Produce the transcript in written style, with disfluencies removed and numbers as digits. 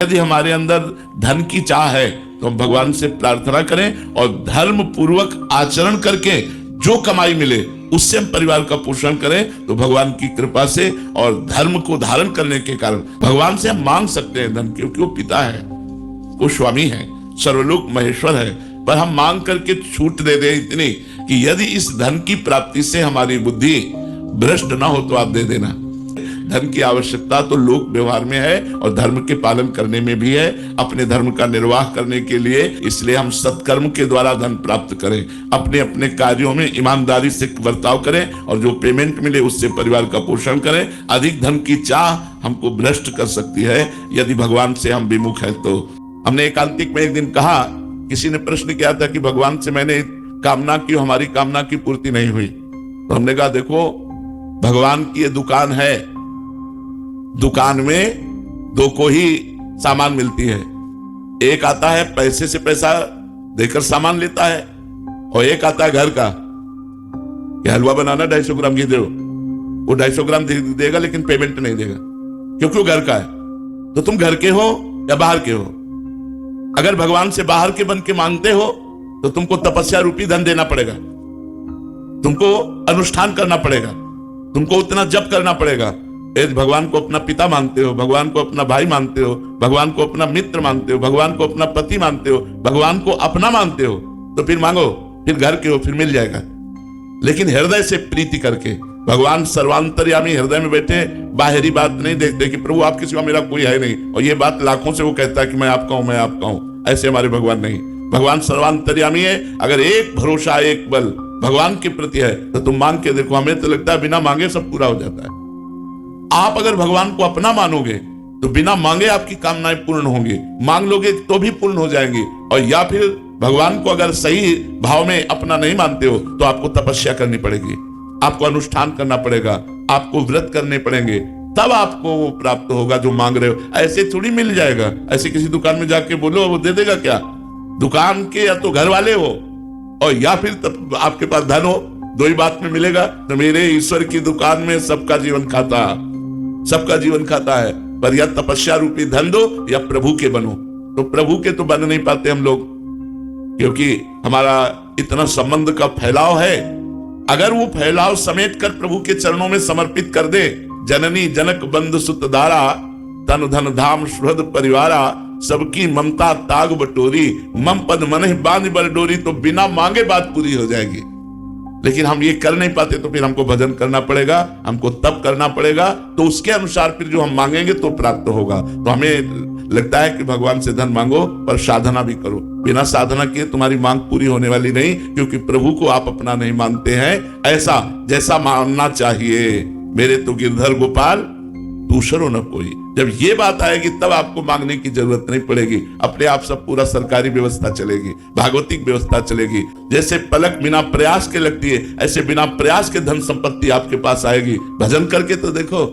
यदि हमारे अंदर धन की चाह है तो हम भगवान से प्रार्थना करें और धर्म पूर्वक आचरण करके जो कमाई मिले उससे हम परिवार का पोषण करें, तो भगवान की कृपा से और धर्म को धारण करने के कारण भगवान से हम मांग सकते हैं धन, क्योंकि वो पिता है, वो स्वामी है, सर्वलोक महेश्वर है। पर हम मांग करके छूट दे दे इतनी कि यदि इस धन की प्राप्ति से हमारी बुद्धि भ्रष्ट ना हो तो आप दे देना। धन की आवश्यकता तो लोक व्यवहार में है और धर्म के पालन करने में भी है, अपने धर्म का निर्वाह करने के लिए। इसलिए हम सत्कर्म के द्वारा धन प्राप्त करें, अपने अपने कार्यों में ईमानदारी से बर्ताव करें और जो पेमेंट मिले उससे परिवार का पोषण करें। अधिक धन की चाह हमको भ्रष्ट कर सकती है यदि भगवान से हम विमुख है तो। हमने एकांतिक में एक दिन कहा, किसी ने प्रश्न किया था कि भगवान से मैंने कामना की, हमारी कामना की पूर्ति नहीं हुई। तो हमने कहा देखो, भगवान की ये दुकान है, दुकान में दो को ही सामान मिलती है। एक आता है पैसे से पैसा देकर सामान लेता है और एक आता है घर का, कि हलवा बनाना 250 ग्राम घी दो, वो 250 ग्राम देगा लेकिन पेमेंट नहीं देगा क्योंकि वो घर का है। तो तुम घर के हो या बाहर के हो? अगर भगवान से बाहर के बन के मांगते हो तो तुमको तपस्या रूपी धन देना पड़ेगा, तुमको अनुष्ठान करना पड़ेगा, तुमको उतना जप करना पड़ेगा। यदि भगवान को अपना पिता मानते हो, भगवान को अपना भाई मानते हो, भगवान को अपना मित्र मानते हो, भगवान को अपना पति मानते हो, भगवान को अपना मानते हो, तो फिर मांगो, फिर घर के हो, फिर मिल जाएगा। लेकिन हृदय से प्रीति करके, भगवान सर्वांतर्यामी हृदय में बैठे, बाहरी बात नहीं देखते कि प्रभु आपके सिवा मेरा कोई है नहीं, और ये बात लाखों से वो कहता है कि मैं आपका हूं, मैं आपका हूं। ऐसे हमारे भगवान नहीं, भगवान सर्वांतर्यामी है। अगर एक भरोसा, एक बल भगवान के प्रति है तो तुम मांग के देखो, हमें तो लगता है बिना मांगे सब पूरा हो जाता है। आप अगर भगवान को अपना मानोगे तो बिना मांगे आपकी कामनाएं पूर्ण होंगी, मांग लोगे तो भी पूर्ण हो जाएंगी। और या फिर भगवान को अगर सही भाव में अपना नहीं मानते हो तो आपको तपस्या करनी पड़ेगी, आपको अनुष्ठान करना पड़ेगा, आपको व्रत करने पड़ेंगे, तब आपको वो प्राप्त होगा जो मांग रहे हो। ऐसे थोड़ी मिल जाएगा। ऐसे किसी दुकान में जाके बोलो, वो दे देगा क्या? दुकान के या तो घर वाले हो और या फिर तब आपके पास धन हो, दो ही बात में मिलेगा। तो मेरे ईश्वर की दुकान में सबका जीवन खाता, सबका जीवन खाता है, पर या तपस्या रूपी धन दो या प्रभु के बनो। तो प्रभु के तो बन नहीं पाते हम लोग, क्योंकि हमारा इतना संबंध का फैलाव है। अगर वो फैलाव समेट कर प्रभु के चरणों में समर्पित कर दे, जननी जनक बंधु सुत दारा, तन धन धाम सुहृद परिवारा, सबकी ममता ताग बटोरी, मम पद मन बांध बर डोरी, तो बिना मांगे बात पूरी हो जाएगी। लेकिन हम ये कर नहीं पाते, तो फिर हमको भजन करना पड़ेगा, हमको तप करना पड़ेगा, तो उसके अनुसार फिर जो हम मांगेंगे तो प्राप्त होगा। तो हमें लगता है कि भगवान से धन मांगो पर साधना भी करो। बिना साधना किए तुम्हारी मांग पूरी होने वाली नहीं, क्योंकि प्रभु को आप अपना नहीं मानते हैं ऐसा जैसा मानना चाहिए। मेरे तो गिरधर गोपाल दूसरो न कोई। जब ये बात आएगी तब आपको मांगने की जरूरत नहीं पड़ेगी, अपने आप सब पूरा सरकारी व्यवस्था चलेगी, भागवतिक व्यवस्था चलेगी। जैसे पलक बिना प्रयास के लगती है, ऐसे बिना प्रयास के धन संपत्ति आपके पास आएगी। भजन करके तो देखो।